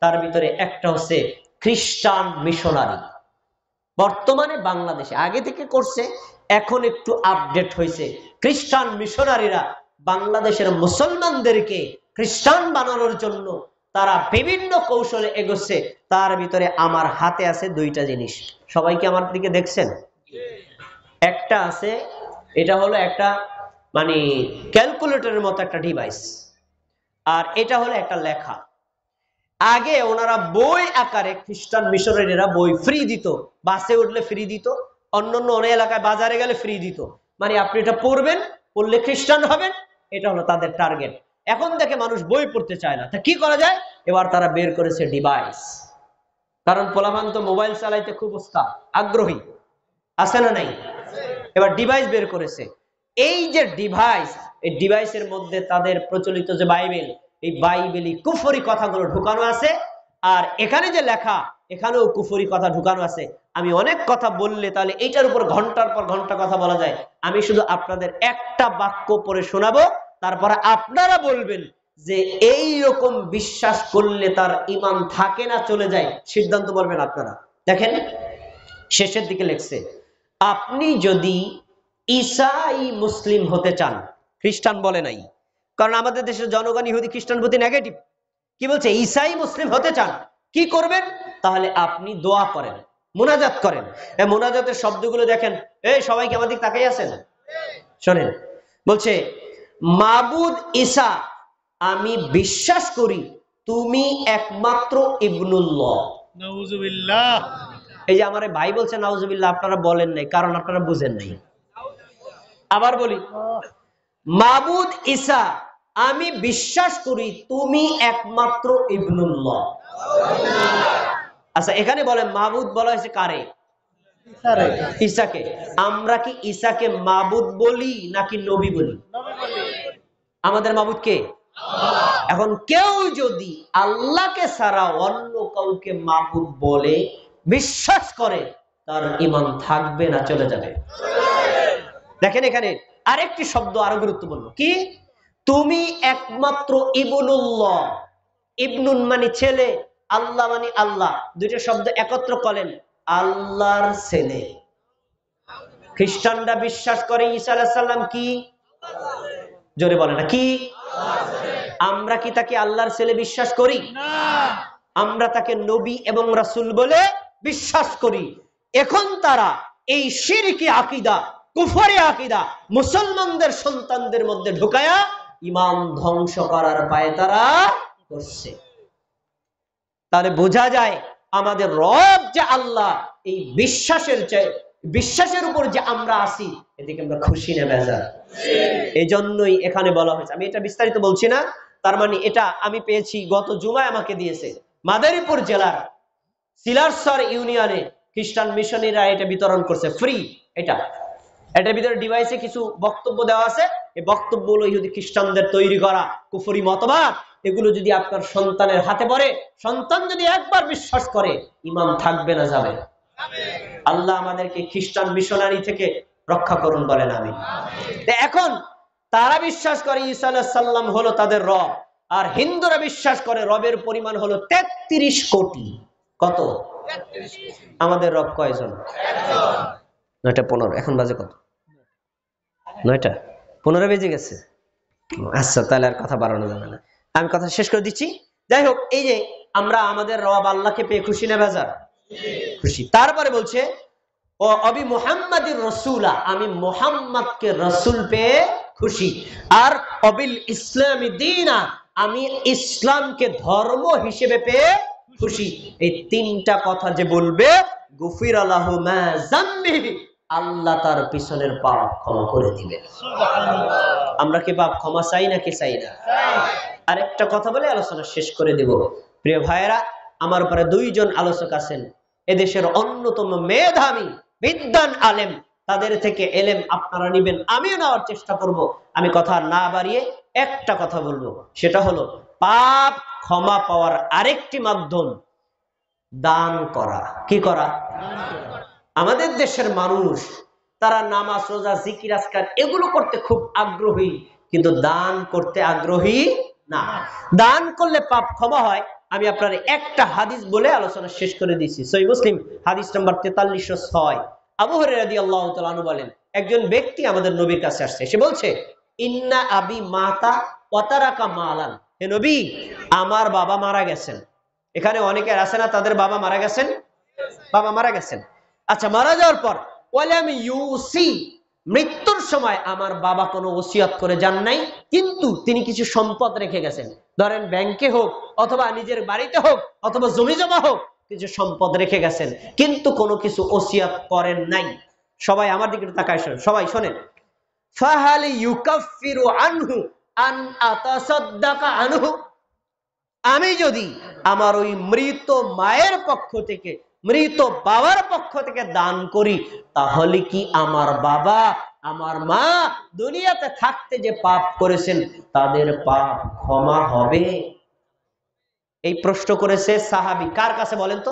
তার ভিতরে একটা হচ্ছে খ্রিস্টান মিশনারি। বর্তমানে বাংলাদেশে আগে থেকে করছে, এখন একটু আপডেট হয়েছে। খ্রিস্টান মিশনারিরা বাংলাদেশের মুসলমানদেরকে খ্রিস্টান বানানোর জন্য তারা বিভিন্ন কৌশলে এগোচ্ছে। তার ভিতরে আমার হাতে আছে দুইটা জিনিস, সবাই কি আমার দিকে দেখছেন? একটা আছে, এটা হলো একটা মানে ক্যালকুলেটরের মতো একটা ডিভাইস, আর এটা হলো একটা লেখা। আগে ওনারা বই আকারে খ্রিস্টান মিশনারিরা বই ফ্রি দিত, বাসে উঠলে ফ্রি দিত, অন্যান্য অনেক এলাকায় বাজারে গেলে ফ্রি দিত, মানে আপনি এটা পড়বেন, পড়লে খ্রিস্টান হবেন, এটা হলো তাদের টার্গেট। এখন দেখে মানুষ বই পড়তে চায় না, তা কি করা যায়? এবার তারা বের করেছে ডিভাইস। কারণ পোলাপান তো মোবাইল চালাইতে খুব আগ্রহী, আছে না নাই? এবার ডিভাইস বের করেছে। এই যে ডিভাইস, এই ডিভাইসের মধ্যে তাদের প্রচলিত যে বাইবেল, এই বাইবেলি কুফরি কথাগুলো ঢুকানো আছে, আর এখানে যে লেখা এখানেও কুফরি কথা ঢুকানো আছে। আমি অনেক কথা বললে তাহলে এইটার উপর ঘন্টার পর ঘন্টা কথা বলা যায়। আমি শুধু আপনাদের একটা বাক্য পড়ে শোনাবো, তারপরে আপনারা বলবেন যে এই রকম বিশ্বাস করলে তার ঈমান থাকে না চলে যায়, সিদ্ধান্ত বলবেন আপনারা। দেখেন শেষের দিকে লেখছে, আপনি যদি ঈসাই মুসলিম হতে চান, খ্রিস্টান বলে নাই, কারণ আমাদের দেশের জনগণ ইহুদি খ্রিস্টান প্রতি নেগেটিভ। কি বলছে? ঈসাই মুসলিম হতে চান, কি করবেন? তাহলে আপনি দোয়া করেন, মুনাজাত করেন। এই মুনাজাতের শব্দগুলো দেখেন, এই সবাই কি আমাদের তাকাই আছেন? শোনেন, বলছে মাবুদ ঈসা, আমি বিশ্বাস করি তুমি একমাত্র ইবনুল্লাহ। নাউযুবিল্লাহ। এই যে আমার ভাই বলছে নাউজুবিল্লাহ, আপনারা বলেন নাই, কারণ আপনারা বুঝেন নাই। আবার বলি, মাবুদ ঈসা, আমি বিশ্বাস করি তুমি একমাত্র ইবনুল্লাহ। আচ্ছা, এখানে বলে মাবুদ বলা হয়েছে কারে? ঈসাকে। আমরা কি ঈসাকে মাবুদ বলি নাকি নবী বলি? আমাদের মাবুদ কে? এখন কেউ যদি আল্লাহকে ছাড়া অন্য কাউকে মাবুদ বলে বিশ্বাস করে, তার ঈমান থাকবে না চলে যাবে। দেখেন এখানে আরেকটি শব্দ আরো গুরুত্বপূর্ণ, কি? তুমি একমাত্র ইবনুল্লাহ। ইবনুন মানে ছেলে, আল্লাহ মানে আল্লাহ, দুইটা শব্দ একত্র করেন, আল্লাহর ছেলে। খ্রিস্টানরা বিশ্বাস করে ঈসা আলাইহিস সালাম কি? জোরে বলে না কি? আমরা কি তাকে আল্লাহর ছেলে বিশ্বাস করি? না, আমরা তাকে নবী এবং রাসূল বলে বিশ্বাস করি। এখন তারা এই শিরকি আকীদা, কুফরি আকীদা মুসলমানদের সন্তানদের মধ্যে ঢুকায়া ঈমান ধ্বংস করার পায়তারা করছে। তাহলে বোঝা যায় আমাদের রব যে আল্লাহ, এই বিশ্বাসের উপর যে আমরা আছি, এদিকে আমরা খুশি না বেজার? এই জন্যই এখানে বলা হয়েছে, আমি এটা বিস্তারিত বলছি না। তার মানে এটা আমি পেয়েছি, গত জুমায় আমাকে দিয়েছে মাদারীপুর জেলার সিলারসর ইউনিয়নে খ্রিস্টান মিশনারিরা এটা বিতরণ করছে ফ্রি। এটার ভিতরে ডিভাইসে কিছু বক্তব্য দেওয়া আছে। এই বক্তব্যগুলো ইহুদি খ্রিস্টানদের তৈরি করা কুফরি মতবাদ। এগুলো যদি আপনার সন্তানের হাতে পড়ে, সন্তান যদি একবার বিশ্বাস করে, ঈমান থাকবে না যাবে। আল্লাহ আমাদেরকে খ্রিস্টান মিশনারি থেকে রক্ষা করুন, বলেন আমিন। এখন তারা বিশ্বাস করে ঈসা আলাইহিস সালাম হলো তাদের রব, আর হিন্দুরা বিশ্বাস করে রবের পরিমাণ হলো ৩৩ কোটি। কত? আমাদের রব কয়জন? ৯:১৫। এখন বাজে কত? ৯:১৫ বেজে গেছে। আচ্ছা, তাহলে আর কথা বাড়ানো যাবে না, আমি কথা শেষ করে দিচ্ছি। যাই হোক, এই যে আমরা আমাদের রব আল্লাহকে পেয়ে খুশি না বেজার? খুশি। তারপরে বলছে ও অবি মুহাম্মাদির রাসূলা, আমি মুহাম্মদকে রাসূল পেয়ে খুশি। আর অবিল ইসলামি দীনা, আমি ইসলামকে ধর্ম হিসেবে পেয়ে খুশি। এই তিনটা কথা যে বলবে, গুফিরা লাহু মা যামবিহি, আল্লাহ তার পিছনের পাপ ক্ষমা করে দিবে। আমরা কি পাপ ক্ষমা চাই নাকি চাই না? আরেকটা কথা বলে আলোচনা শেষ করে দেব। প্রিয় ভাইয়েরা, আমার উপরে দুইজন আলোচক আছেন, এদেশের অন্যতম মেধাবী বিদ্বান আলেম, তাদের থেকে এলেম আপনারা নিবেন, আমিও নেওয়ার চেষ্টা করব। আমি কথা না বাড়িয়ে একটা কথা বলবো, সেটা হলো পাপ ক্ষমা পাওয়ার আরেকটি মাধ্যম দান করা। কি করা? আমাদের দেশের মানুষ তারা নামাজ, রোজা, জিকির, আজকার এগুলো করতে খুব আগ্রহী, কিন্তু দান করতে আগ্রহী না। দান করলে পাপ ক্ষমা হয়, আমি আপনার একটা হাদিস বলে আলোচনা শেষ করে দিয়েছি। সহিহ মুসলিম হাদিস নাম্বার 4306। আবু হুরায়রা রাদিয়াল্লাহু তাআলা আনহু বলেন, একজন ব্যক্তি আমাদের নবীর কাছে আসছে, সে বলছে, ইন্না আবি মাতা ওয়া তারাকা মালান। হে নবী, আমার বাবা মারা গেছেন। এখানে অনেকের আছে না, তাদের বাবা মারা গেছেন, বাবা মারা গেছেন। আচ্ছা, মারা যাওয়ার পর ওয়ালাম ইউসি, মৃত্যুর সময় আমার বাবা কোনো ওসিয়ত করে যান নাই, কিন্তু তিনি কিছু সম্পদ রেখে গেছেন। ধরেন ব্যাংকে হোক, অথবা নিজের বাড়িতে হোক, অথবা জমি জমা হোক, কিছু সম্পদ রেখে গেছেন, কিন্তু কোনো কিছু ওসিয়ত করেন নাই। সবাই আমার দিকে তাকায় শোনেন, সবাই শোনেন। ফাহাল ইউকাফিরু আনহু আন আতাসাদ্দাকা আনহু, আমি যদি আমার ওই মৃত মায়ের পক্ষ থেকে, মৃত বাবার পক্ষ থেকে দান করি, তাহলে কি আমার বাবা আমার মা দুনিয়াতে থাকতে যে পাপ করেছেন তাদের পাপ ক্ষমা হবে? এই প্রশ্ন করেছে সাহাবী। কার কাছে বলেন তো?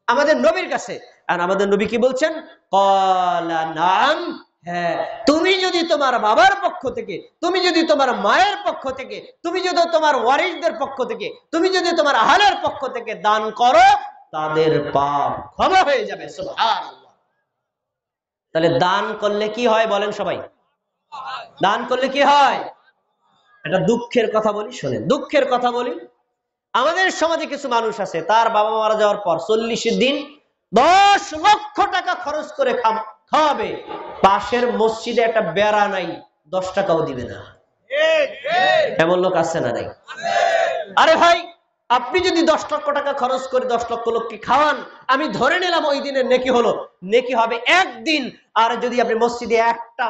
আমাদের নবীর কাছে। আর আমাদের নবী কি বলছেন? ক্বালা নাম, হ্যাঁ, তুমি যদি তোমার বাবার পক্ষ থেকে, তুমি যদি তোমার মায়ের পক্ষ থেকে, তুমি যদি তোমার ওয়ারিসদের পক্ষ থেকে, তুমি যদি তোমার আহলের পক্ষ থেকে দান করো, তাদের পাপ ক্ষমা হয়ে যাবে। সুবহানাল্লাহ। তাহলে দান করলে কি হয় বলেন সবাই? দান করলে কি হয়? এটা দুঃখের কথা বলি, শোনেন, দুঃখের কথা বলি। আমাদের সমাজে কিছু মানুষ আছে, তার বাবা মারা যাওয়ার পর 40 দিন 10 লক্ষ টাকা খরচ করে খাওয়াবে, পাশের মসজিদে একটা বেড়া নাই, 10 টাকাও দিবে না। এমন লোক আছে না নাই? আরে ভাই, আপনি যদি 10 লক্ষ টাকা খরচ করে 10 লক্ষ লোককে খাওয়ান, আমি ধরে নিলাম ওই দিনের নেকি হলো, নেকি হবে একদিন। আর যদি আপনি মসজিদে একটা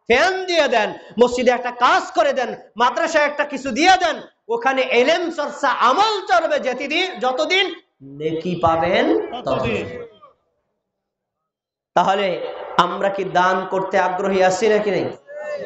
ফ্যান দিয়ে দেন, মসজিদে একটা কাজ করে দেন, মাদ্রাসায় একটা কিছু দিয়ে দেন, ওখানে ইলম চর্চা আমল চলবে যতদিন, নেকি পাবেন ততদিন। তাহলে আমরা কি দান করতে আগ্রহী আছি নাকি নেই?